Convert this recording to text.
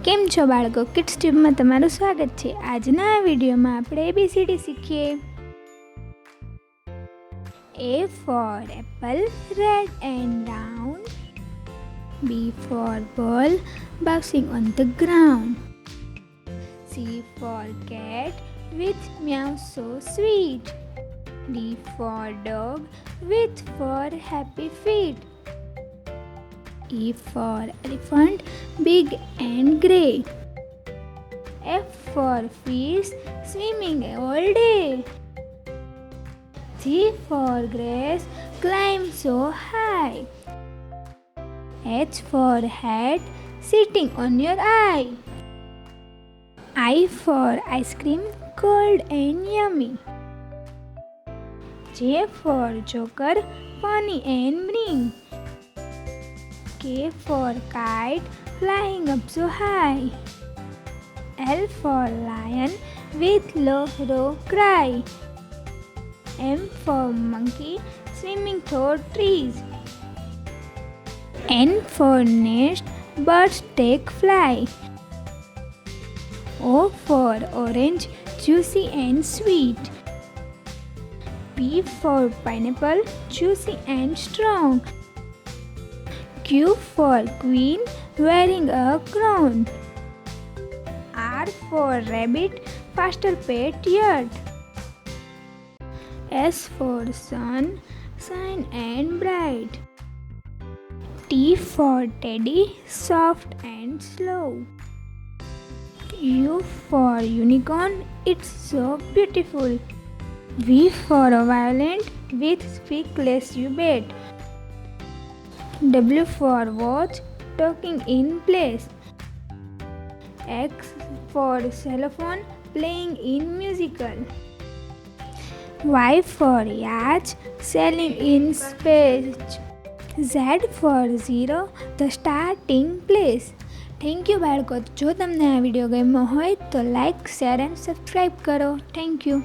કેમ છો બાળકો? કિડ્સટ્યુબમાં તમારું સ્વાગત છે। આજના આ વિડીયોમાં આપણે ABCD શીખીએ। A for apple, red and round. B for ball, bouncing on the ground. C for cat, with meow so sweet. D for dog, with four happy feet. E for elephant, big and grey. F for fish, swimming all day. G for grass, climb so high. H for hat, sitting on your eye. I for ice cream, cold and yummy. J for joker, funny and bring. K for kite, flying up so high. L for lion, with low cry. M for monkey, swimming through trees. N for nest, birds take flight. O for orange, juicy and sweet. P for pineapple, juicy and strong. Q for queen, wearing a crown. R for rabbit, faster pet yet. S for sun, shine and bright. T for teddy, soft and slow. U for unicorn, it's so beautiful. V for violin, with speakless you bet. W for watch, talking in place. X for xylophone, playing in musical. Y for yacht, sailing in space. Z for zero, the starting place. Thank you बाळको। जो तमने आ video गम्यो होय तो like, share and subscribe करो। Thank you.